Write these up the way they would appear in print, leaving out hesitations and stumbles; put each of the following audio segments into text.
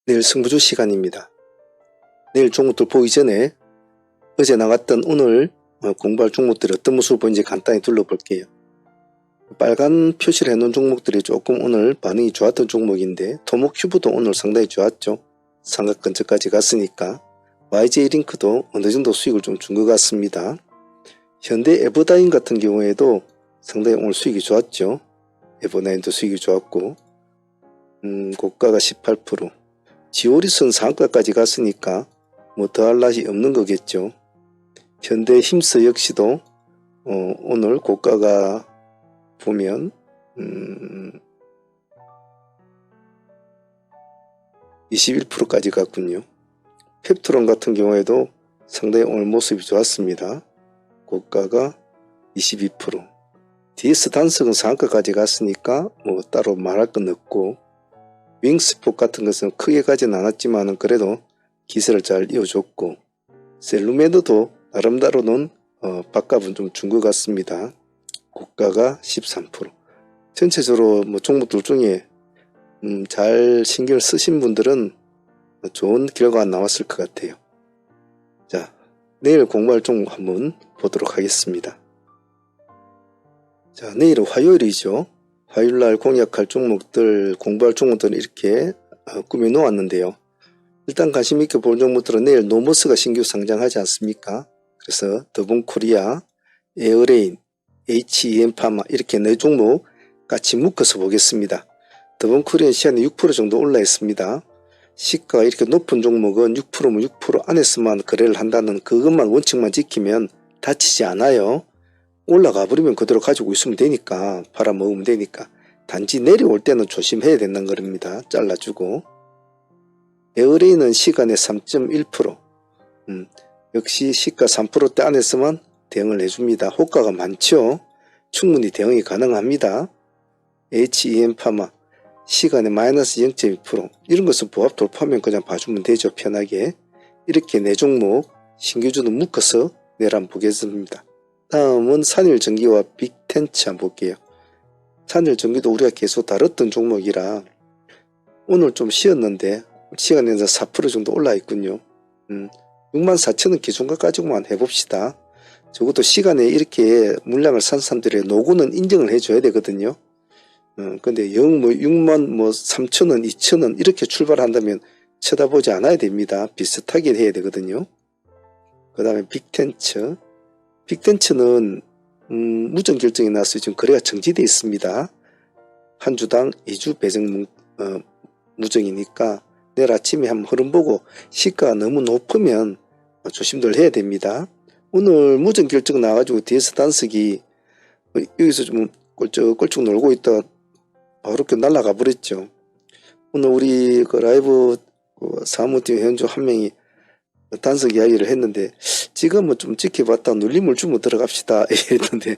내일 승부주 시간입니다. 내일 종목들 보기 전에 어제 나갔던 오늘 공부할 종목들이 어떤 모습을 보이는지 간단히 둘러볼게요. 빨간 표시를 해놓은 종목들이 조금 오늘 반응이 좋았던 종목인데 토목큐브도 오늘 상당히 좋았죠. 삼각 근처까지 갔으니까 YJ링크도 어느정도 수익을 좀 준 것 같습니다. 현대 에버다인 같은 경우에도 상당히 오늘 수익이 좋았죠. 에버다인도 수익이 좋았고 고가가 18%, 지오리스는 상가까지 갔으니까 뭐 더할 낯이 없는 거겠죠. 현대 힘스 역시도 오늘 고가가 보면 21%까지 갔군요. 펩트론 같은 경우에도 상당히 오늘 모습이 좋았습니다. 고가가 22%. DS 단석은 상가까지 갔으니까 뭐 따로 말할 건 없고, 윙스폭 같은 것은 크게 가진 않았지만 그래도 기세를 잘 이어줬고, 셀루메드도 나름대로는 밥값은 좀 준 것 같습니다. 고가가 13%. 전체적으로 뭐 종목들 중에 잘 신경을 쓰신 분들은 좋은 결과가 나왔을 것 같아요. 자, 내일 공부할 종목 한번 보도록 하겠습니다. 자, 내일은 화요일이죠. 화요일날 공략할 종목들, 공부할 종목들은 이렇게 꾸며 놓았는데요. 일단 관심있게 볼 종목들은 내일 노머스가 신규 상장하지 않습니까? 그래서 더본코리아, 에어레인, HEM파마 이렇게 네 종목 같이 묶어서 보겠습니다. 더본코리아 시간에 6% 정도 올라 있습니다. 시가가 이렇게 높은 종목은 6%면 6% 안에서만 거래를 한다는 그것만 원칙만 지키면 다치지 않아요. 올라가 버리면 그대로 가지고 있으면 되니까, 팔아먹으면 되니까. 단지 내려올 때는 조심해야 된다는 겁니다. 잘라주고. 에어레인은 시간에 3.1%, 역시 시가 3%대 안에서만 대응을 해줍니다. 호가가 많죠. 충분히 대응이 가능합니다. HEM파마 시간에 마이너스 0.2%, 이런 것은 보합 돌파하면 그냥 봐주면 되죠. 편하게. 이렇게 네 종목 신규주는 묶어서 내일 한번 보겠습니다. 다음은 산일전기와 빅텐치 한번 볼게요. 산일전기도 우리가 계속 다뤘던 종목이라 오늘 좀 쉬었는데 시간에서 4% 정도 올라 있군요. 64,000원 기준가 가지고만 해봅시다. 적어도 시간에 이렇게 물량을 산 사람들의 노고는 인정을 해줘야 되거든요. 근데 63,000원, 2,000원 이렇게 출발한다면 쳐다보지 않아야 됩니다. 비슷하게 해야 되거든요. 그 다음에 빅텐츠. 빅텐츠는 무정 결정이 나서 지금 거래가 정지되어 있습니다. 한 주당 2주 배정 무정이니까 내일 아침에 한번 흐름 보고 시가가 너무 높으면 조심들 해야 됩니다. 오늘 무정 결정 나와가지고 DS 단석이 여기서 좀 꼴쩍꼴쩍 놀고 있다 바로 이렇게 날아가 버렸죠. 오늘 우리 그 라이브 사무팀 회원조 한 명이 단석 이야기를 했는데 지금은 좀 지켜봤다 눌림을 주면 들어갑시다 이랬는데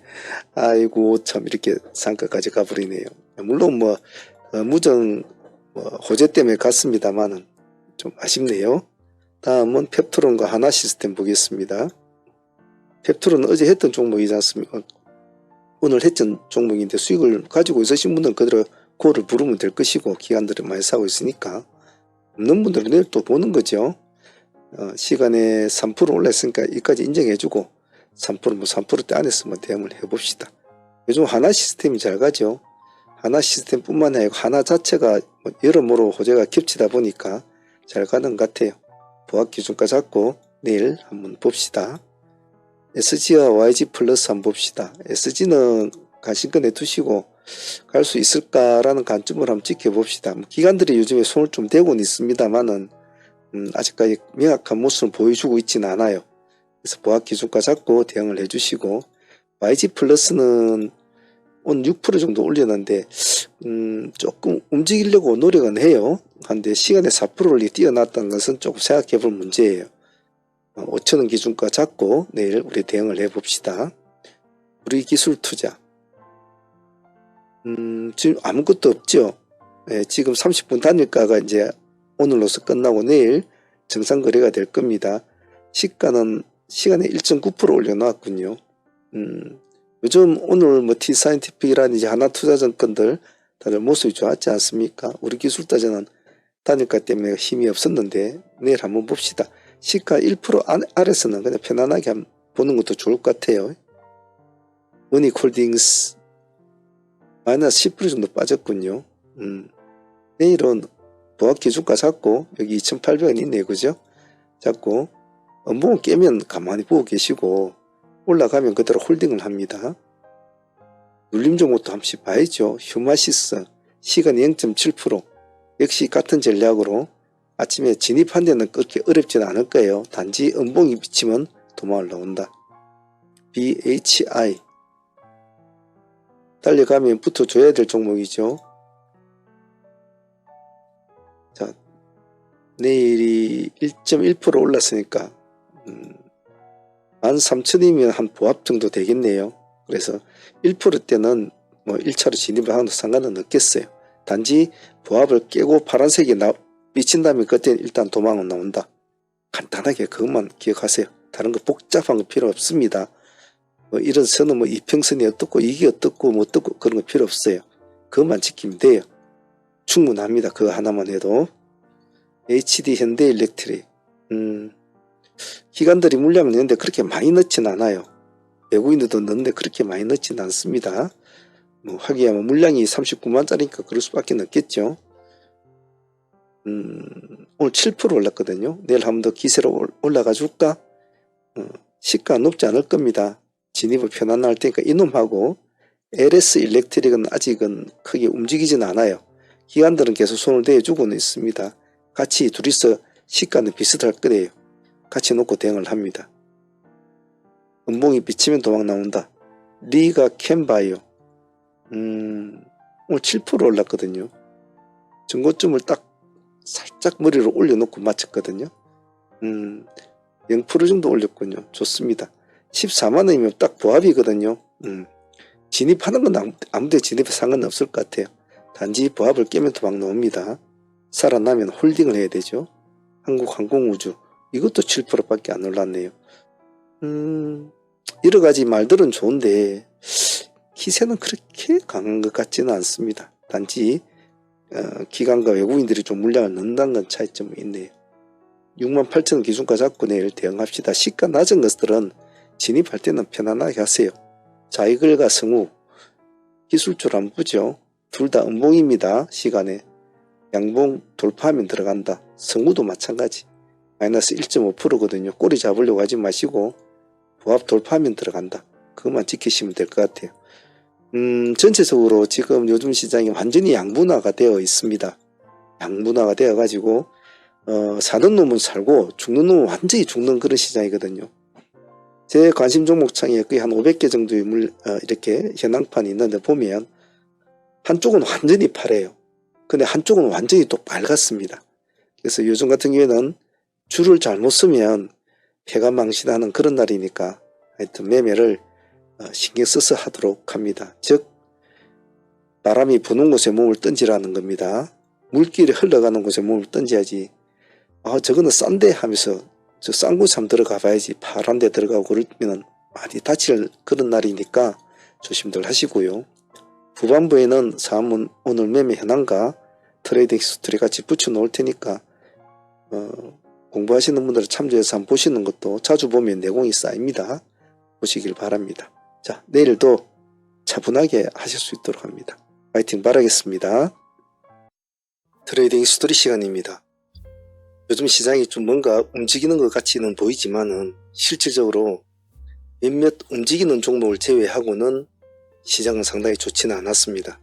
아이고 참 이렇게 상가까지 가버리네요. 물론 뭐 무정 호재 때문에 갔습니다만은 좀 아쉽네요. 다음은 펩트론과 하나시스템 보겠습니다. 펩트론은 어제 했던 종목이지 않습니까? 오늘 했던 종목인데 수익을 가지고 있으신 분들은 그대로 고를 부르면 될 것이고 기관들이 많이 사고 있으니까 없는 분들은 내일 또 보는 거죠. 시간에 3% 올랐으니까 이까지 인정해주고 3% 뭐 3%대 안에서 뭐 대응을 해봅시다. 요즘 하나시스템이 잘 가죠. 하나시스템 뿐만 아니라 하나 자체가 여러모로 호재가 겹치다 보니까 잘 가는 것 같아요. 보합 기준가 잡고 내일 한번 봅시다. SG와 YG 플러스 한번 봅시다. SG는 관심권에 두시고 갈 수 있을까라는 관점을 한번 지켜봅시다. 기관들이 요즘에 손을 좀 대고는 있습니다만은 아직까지 명확한 모습을 보여주고 있지는 않아요. 그래서 보합 기준가 잡고 대응을 해주시고, YG 플러스는 오늘 6% 정도 올렸는데 조금 움직이려고 노력은 해요. 한데 시간에 4%를 뛰어났다는 것은 조금 생각해 볼 문제예요. 5,000원 기준가 잡고 내일 우리 대응을 해봅시다. 우리 기술 투자 지금 아무것도 없죠. 지금 30분 단일가가 이제 오늘로서 끝나고 내일 정상 거래가 될 겁니다. 시가는 시간에 1.9% 올려놨군요. 요즘 오늘 뭐 T사이언티픽이라든지 하나투자증권들 다들 모습이 좋았지 않습니까? 우리 기술따자는 단일가 때문에 힘이 없었는데 내일 한번 봅시다. 시가 1% 아래서는 그냥 편안하게 보는 것도 좋을 것 같아요. 원익홀딩스 마이너스 10% 정도 빠졌군요. 내일은 보합기준가 잡고 여기 2,800원 있네요. 그죠? 잡고 음봉을 깨면 가만히 보고 계시고 올라가면 그대로 홀딩을 합니다. 눌림 종목도 한 번씩 봐야죠. 휴마시스 시간 0.7% 역시 같은 전략으로 아침에 진입한 데는 그렇게 어렵지는 않을 거예요. 단지 음봉이 비치면 도망을 나온다. BHI 달려가면 붙어줘야 될 종목이죠. 자, 내일이 1.1% 올랐으니까 13,000이면 한 보합 정도 되겠네요. 그래서 1%대는 뭐 1차로 진입을 하는 상관은 없겠어요. 단지 보합을 깨고 파란색이 비친다면 그때는 일단 도망은 나온다. 간단하게 그것만 기억하세요. 다른 거 복잡한 거 필요 없습니다. 뭐 이런 선은 뭐 이평선이 어떻고 이게 어떻고 뭐 어떻고 그런 거 필요 없어요. 그것만 지키면 돼요. 충분합니다. 그거 하나만 해도. HD 현대일렉트릭 기관들이 물량을 넣는데 그렇게 많이 넣진 않아요. 외국인들도 넣는데 그렇게 많이 넣진 않습니다. 뭐 하기야 물량이 39만짜리니까 그럴 수밖에 없겠죠. 오늘 7% 올랐거든요. 내일 한 번 더 기세로 올라가 줄까? 시가 높지 않을 겁니다. 진입을 편안하게 할 테니까 이놈하고 LS 일렉트릭은 아직은 크게 움직이진 않아요. 기관들은 계속 손을 대주고는 있습니다. 같이 둘이서 시가는 비슷할 거예요. 같이 놓고 대응을 합니다. 음봉이 비치면 도망 나온다. 리가 캔바이오 오늘 7% 올랐거든요. 전고점을 딱 살짝 머리로 올려놓고 맞췄거든요. 0% 정도 올렸군요. 좋습니다. 14만원이면 딱 보합이거든요. 진입하는 건 아무데 진입에 상관없을 것 같아요. 단지 보합을 깨면 도망 나옵니다. 살아나면 홀딩을 해야 되죠. 한국항공우주 이것도 7%밖에 안 올랐네요. 여러가지 말들은 좋은데 기세는 그렇게 강한 것 같지는 않습니다. 단지 기관과 외국인들이 좀 물량을 넣는다는 건 차이점이 있네요. 68,000원 기준가 잡고 내일 대응합시다. 시가 낮은 것들은 진입할 때는 편안하게 하세요. 자이글과 성우 기술적으로 한번 보죠. 둘 다 음봉입니다. 시간에 양봉 돌파하면 들어간다. 성우도 마찬가지 마이너스 1.5%거든요. 꼬리 잡으려고 하지 마시고 보합 돌파하면 들어간다. 그것만 지키시면 될 것 같아요. 전체적으로 지금 요즘 시장이 완전히 양분화가 되어 있습니다. 양분화가 되어 가지고 사는 놈은 살고 죽는 놈은 완전히 죽는 그런 시장이거든요. 제 관심 종목 창에 거의 한 500개 정도의 이렇게 현황판이 있는데 보면 한쪽은 완전히 파래요. 근데 한쪽은 완전히 또 빨갛습니다. 그래서 요즘 같은 경우에는 줄을 잘못 쓰면 폐가 망신하는 그런 날이니까 하여튼 매매를 신경 써서 하도록 합니다. 즉 바람이 부는 곳에 몸을 던지라는 겁니다. 물길이 흘러가는 곳에 몸을 던져야지 저거는 싼데 하면서 저 싼 곳에 한번 들어가 봐야지 파란 데 들어가고 그러면 많이 다칠 그런 날이니까 조심들 하시고요. 후반부에는 사암은 오늘 매매 현황과 트레이딩 히스토리 같이 붙여 놓을 테니까 공부하시는 분들은 참조해서 한번 보시는 것도 자주 보면 내공이 쌓입니다. 보시길 바랍니다. 자, 내일도 차분하게 하실 수 있도록 합니다. 파이팅 바라겠습니다. 트레이딩 히스토리 시간입니다. 요즘 시장이 좀 뭔가 움직이는 것 같이는 보이지만은 실질적으로 몇몇 움직이는 종목을 제외하고는 시장은 상당히 좋지는 않았습니다.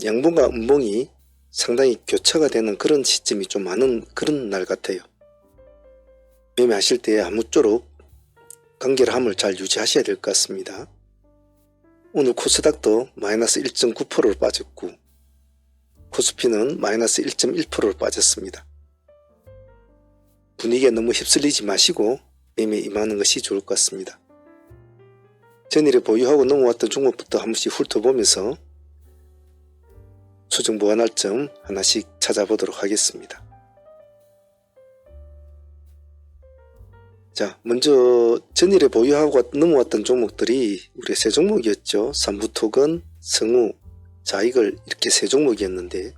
양봉과 음봉이 상당히 교차가 되는 그런 시점이 좀 많은 그런 날 같아요. 매매하실 때 아무쪼록 간결함을 잘 유지하셔야 될 것 같습니다. 오늘 코스닥도 마이너스 1.9%로 빠졌고 코스피는 마이너스 1.1%로 빠졌습니다. 분위기에 너무 휩쓸리지 마시고 매매 임하는 것이 좋을 것 같습니다. 전일에 보유하고 넘어왔던 종목부터 한 번씩 훑어보면서 수정 보완할 점 하나씩 찾아보도록 하겠습니다. 자, 먼저 전일에 보유하고 넘어왔던 종목들이 우리 세 종목이었죠. 삼부토건, 성우, 자이글 이렇게 세 종목이었는데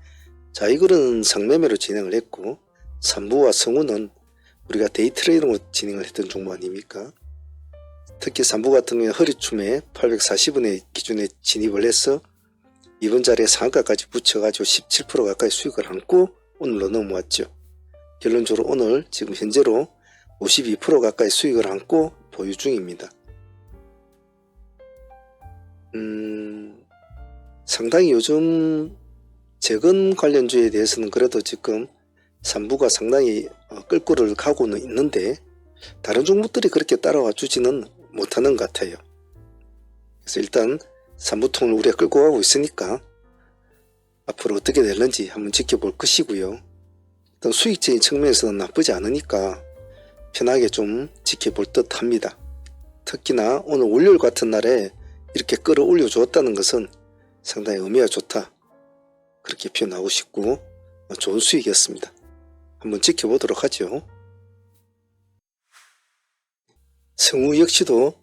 자, 이거는 상매매로 진행을 했고, 삼부와 성우는 우리가 데이트레이딩으로 진행을 했던 종목 아닙니까? 특히 삼부 같은 경우에 허리춤에 840원의 기준에 진입을 해서 이번 자리에 상한가까지 붙여가지고 17% 가까이 수익을 안고 오늘로 넘어왔죠. 결론적으로 오늘 지금 현재로 52% 가까이 수익을 안고 보유 중입니다. 상당히 요즘 재건 관련주에 대해서는 그래도 지금 삼부가 상당히 끌고를 가고는 있는데 다른 종목들이 그렇게 따라와 주지는 못하는 것 같아요. 그래서 일단 삼부통을 우리가 끌고 가고 있으니까 앞으로 어떻게 될는지 한번 지켜볼 것이고요. 일단 수익적인 측면에서는 나쁘지 않으니까 편하게 좀 지켜볼 듯 합니다. 특히나 오늘 월요일 같은 날에 이렇게 끌어올려 주었다는 것은 상당히 의미가 좋다, 그렇게 표현하고 싶고 좋은 수익이었습니다. 한번 지켜보도록 하죠. 성우 역시도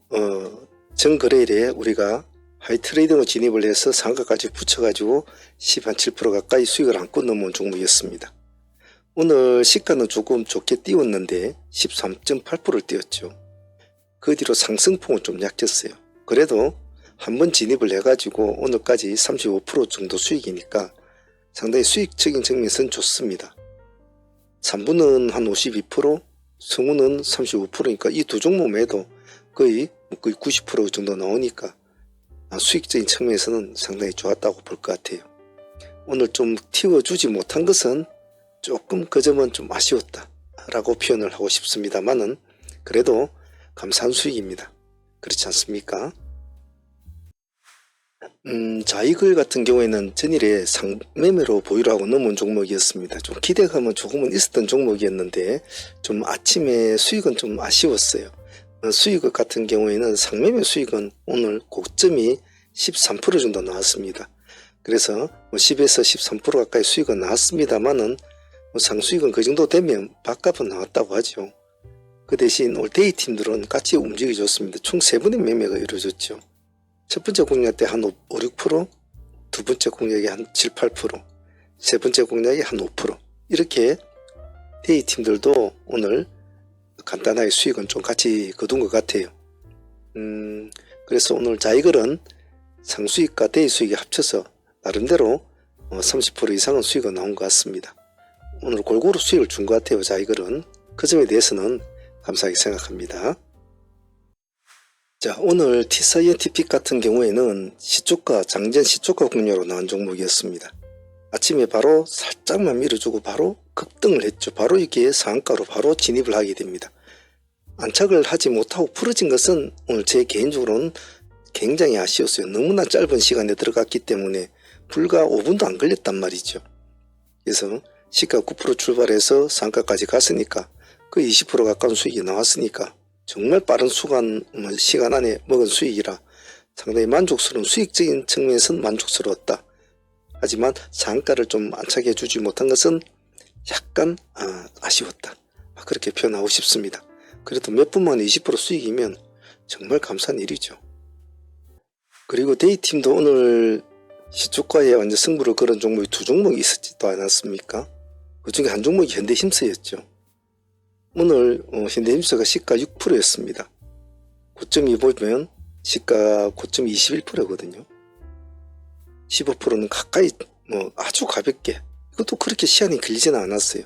전거래일에 우리가 하이트레이딩으로 진입을 해서 상가까지 붙여가지고 10-7% 가까이 수익을 안고 넘어온 종목이었습니다. 오늘 시가는 조금 좋게 띄웠는데 13.8%를 띄웠죠. 그 뒤로 상승폭은 좀 약했어요. 그래도 한번 진입을 해가지고 오늘까지 35% 정도 수익이니까 상당히 수익적인 측면에서는 좋습니다. 3부는 한 52%, 성우는 35%니까 이 두 종목 매도 거의 90% 정도 나오니까 수익적인 측면에서는 상당히 좋았다고 볼 것 같아요. 오늘 좀 튀어주지 못한 것은 조금 그 점은 좀 아쉬웠다 라고 표현을 하고 싶습니다만은 그래도 감사한 수익입니다. 그렇지 않습니까? 자이글 같은 경우에는 전일에 상매매로 보유를 하고 넘어온 종목이었습니다. 좀 기대감은 조금은 있었던 종목이었는데 좀 아침에 수익은 좀 아쉬웠어요. 수익 같은 경우에는 상매매 수익은 오늘 고점이 13% 정도 나왔습니다. 그래서 10에서 13% 가까이 수익은 나왔습니다만은 상수익은 그 정도 되면 밥값은 나왔다고 하죠. 그 대신 올 데이 팀들은 같이 움직여줬습니다. 총 3번의 매매가 이루어졌죠. 첫 번째 공략 때 한 5, 6%, 두 번째 공략이 한 7, 8%, 세 번째 공략이 한 5%. 이렇게 데이 팀들도 오늘 간단하게 수익은 좀 같이 거둔 것 같아요. 그래서 오늘 자이글은 상수익과 데이 수익이 합쳐서 나름대로 30% 이상은 수익이 나온 것 같습니다. 오늘 골고루 수익을 준 것 같아요. 자이글은. 그 점에 대해서는 감사하게 생각합니다. 자, 오늘 T사이언티픽 같은 경우에는 시초가, 장전 시초가 공략으로 나온 종목이었습니다. 아침에 바로 살짝만 밀어주고 바로 급등을 했죠. 바로 이게 상한가로 바로 진입을 하게 됩니다. 안착을 하지 못하고 풀어진 것은 오늘 제 개인적으로는 굉장히 아쉬웠어요. 너무나 짧은 시간에 들어갔기 때문에 불과 5분도 안 걸렸단 말이죠. 그래서 시가 9% 출발해서 상한가까지 갔으니까 그 20% 가까운 수익이 나왔으니까 정말 빠른 시간 안에 먹은 수익이라 상당히 만족스러운, 수익적인 측면에서는 만족스러웠다. 하지만 상한가를 좀 안착해 주지 못한 것은 약간 아쉬웠다. 그렇게 표현하고 싶습니다. 그래도 몇 분 만에 20% 수익이면 정말 감사한 일이죠. 그리고 데이팀도 오늘 시초가에 완전 승부를 걸은 종목이 두 종목이 있었지도 않았습니까? 그 중에 한 종목이 현대힘스였죠. 오늘 현대힘스가 시가 6%였습니다. 고점이 보면 시가 고점이 21%거든요. 15%는 가까이 아주 가볍게, 이것도 그렇게 시간이 길지는 않았어요.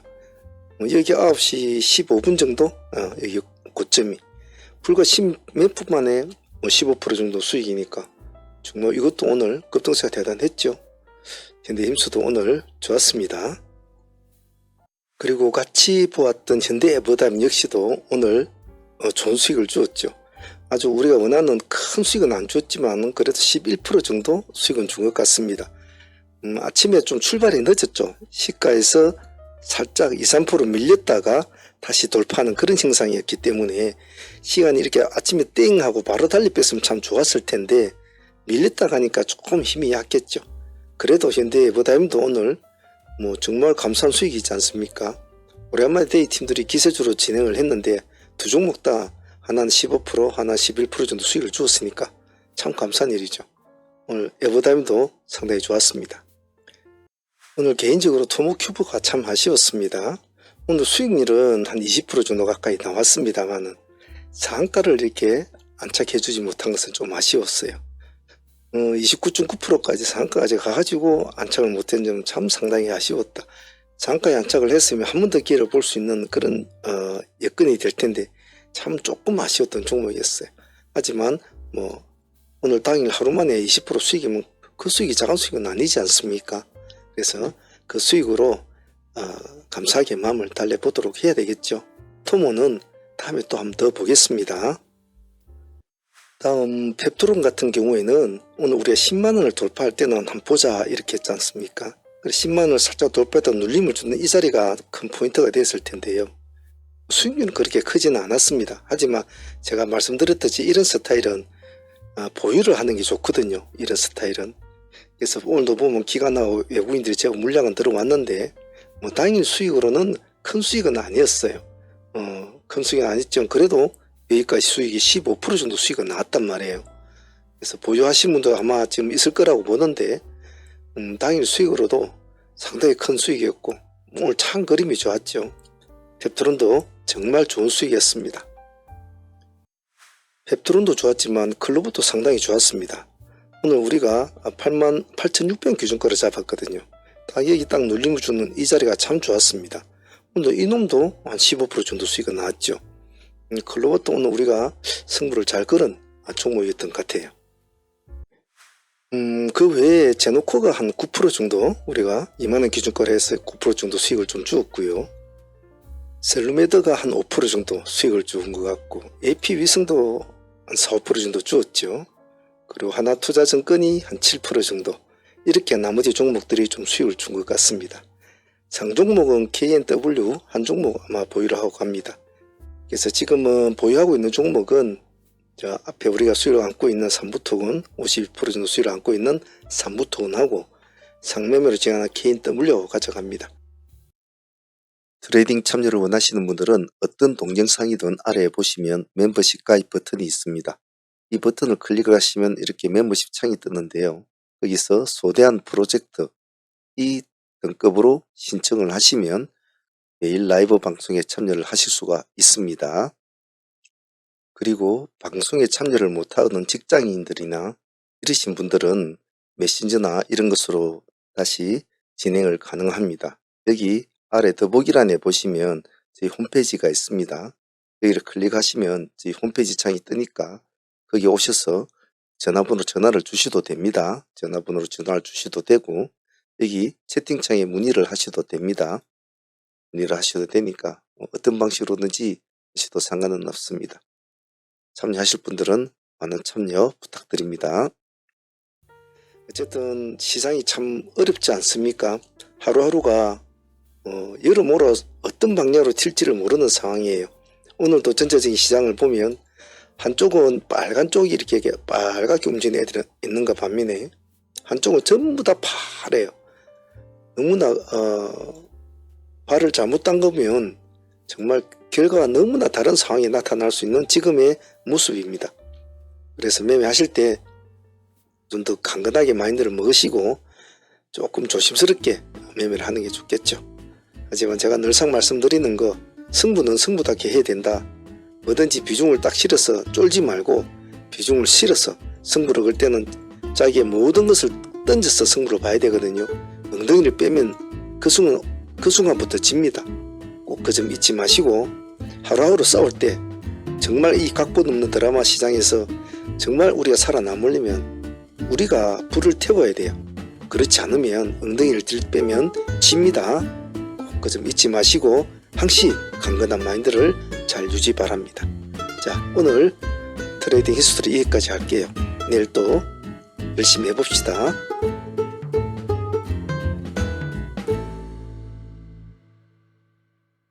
여기 9시 15분 정도 여기 고점이 불과 10몇 분 만에 15% 정도 수익이니까 정말 이것도 오늘 급등세가 대단했죠. 현대힘스도 오늘 좋았습니다. 그리고 같이 보았던 현대에버다임 역시도 오늘 좋은 수익을 주었죠. 아주 우리가 원하는 큰 수익은 안 줬지만 그래도 11% 정도 수익은 준 것 같습니다. 아침에 좀 출발이 늦었죠. 시가에서 살짝 2-3% 밀렸다가 다시 돌파하는 그런 형상이었기 때문에 시간이 이렇게 아침에 땡 하고 바로 달리 뺐으면 참 좋았을 텐데 밀렸다 가니까 조금 힘이 약했죠. 그래도 현대에버다임도 오늘 정말 감사한 수익이지 않습니까? 오랜만에 데이팀들이 기세주로 진행을 했는데 두 종목 다 하나는 15%, 하나 11% 정도 수익을 주었으니까 참 감사한 일이죠. 오늘 에버다임도 상당히 좋았습니다. 오늘 개인적으로 토모큐브가 참 아쉬웠습니다. 오늘 수익률은 한 20% 정도 가까이 나왔습니다만은 상한가를 이렇게 안착해주지 못한 것은 좀 아쉬웠어요. 29.9%까지 상한가까지 가가지고 안착을 못한 점은 참 상당히 아쉬웠다. 상한가에 안착을 했으면 한 번 더 기회를 볼 수 있는 그런 여건이 될 텐데 참 조금 아쉬웠던 종목이었어요. 하지만 뭐 오늘 당일 하루 만에 20% 수익이면 그 수익이 작은 수익은 아니지 않습니까? 그래서 그 수익으로 감사하게 마음을 달래보도록 해야 되겠죠. 토모는 다음에 또 한번 더 보겠습니다. 다음 펩토론 같은 경우에는 오늘 우리가 10만원을 돌파할 때는 한번 보자 이렇게 했지 않습니까? 10만원을 살짝 돌파했다 눌림을 주는 이 자리가 큰 포인트가 됐을 텐데요. 수익률은 그렇게 크지는 않았습니다. 하지만 제가 말씀드렸듯이 이런 스타일은 보유를 하는 게 좋거든요. 이런 스타일은. 그래서 오늘도 보면 기관하고 외국인들이 제가 물량은 들어왔는데 뭐 당일 수익으로는 큰 수익은 아니었어요. 큰 수익은 아니었지만 그래도 여기까지 수익이 15% 정도 수익은 나왔단 말이에요. 그래서 보유하신 분도 아마 지금 있을 거라고 보는데 당일 수익으로도 상당히 큰 수익이었고 오늘 참 그림이 좋았죠. 펩토론도 정말 좋은 수익이었습니다. 펩토론도 좋았지만 클로버도 상당히 좋았습니다. 오늘 우리가 88,600 기준가를 잡았거든요. 여기 딱 눌림을 주는 이 자리가 참 좋았습니다. 오늘 이놈도 한 15% 정도 수익이 나왔죠. 클로버도 오늘 우리가 승부를 잘 걸은 종목이었던 것 같아요. 그 외에 제노코가 한 9% 정도 우리가 2만원 기준가로 해서 9% 정도 수익을 좀 주었고요. 셀루메드가 한 5% 정도 수익을 준 것 같고 AP위성도 한 4, 5% 정도 주었죠. 그리고 하나투자증권이 한 7% 정도 이렇게 나머지 종목들이 좀 수익을 준 것 같습니다. 상종목은 KNW 한 종목 아마 보유를 하고 갑니다. 그래서 지금은 보유하고 있는 종목은 저 앞에 우리가 수익을 안고 있는 삼부토건 52% 정도 수익을 안고 있는 삼부토건하고 상매매로 진행하는 KNW 가져갑니다. 트레이딩 참여를 원하시는 분들은 어떤 동영상이든 아래에 보시면 멤버십 가입 버튼이 있습니다. 이 버튼을 클릭을 하시면 이렇게 멤버십 창이 뜨는데요. 여기서 소대한 프로젝트 이 등급으로 신청을 하시면 매일 라이브 방송에 참여를 하실 수가 있습니다. 그리고 방송에 참여를 못하는 직장인들이나 이러신 분들은 메신저나 이런 것으로 다시 진행을 가능합니다. 여기 아래 더보기란에 보시면 저희 홈페이지가 있습니다. 여기를 클릭하시면 저희 홈페이지 창이 뜨니까 거기 오셔서 전화를 주셔도 됩니다. 전화번호로 전화를 주셔도 되고 여기 채팅창에 문의를 하셔도 됩니다. 문의를 하셔도 되니까 어떤 방식으로든지 하셔도 상관은 없습니다. 참여하실 분들은 많은 참여 부탁드립니다. 어쨌든 시장이 참 어렵지 않습니까? 하루하루가 여러모로 어떤 방향으로 튈지를 모르는 상황이에요. 오늘도 전체적인 시장을 보면 한쪽은 빨간 쪽이 이렇게 빨갛게 움직이는 애들이 있는가 반면에 한쪽은 전부 다 파래요. 너무나 발을 잘못 담그면 정말 결과가 너무나 다른 상황이 나타날 수 있는 지금의 모습입니다. 그래서 매매하실 때 좀 더 강건하게 마인드를 먹으시고 조금 조심스럽게 매매를 하는 게 좋겠죠. 하지만 제가 늘상 말씀드리는 거 승부는 승부답게 해야 된다. 뭐든지 비중을 딱 실어서 쫄지 말고 비중을 실어서 승부를 걸 때는 자기의 모든 것을 던져서 승부를 봐야 되거든요. 엉덩이를 빼면 그 순간부터 집니다. 꼭 그 점 잊지 마시고 하루하루 싸울 때 정말 이 각본 없는 드라마 시장에서 정말 우리가 살아남으려면 우리가 불을 태워야 돼요. 그렇지 않으면 엉덩이를 들빼면 집니다. 꼭 그 점 잊지 마시고 항시 강건한 마인드를 잘 유지 바랍니다. 자, 오늘 트레이딩 히스토리 여기까지 할게요. 내일 또 열심히 해봅시다.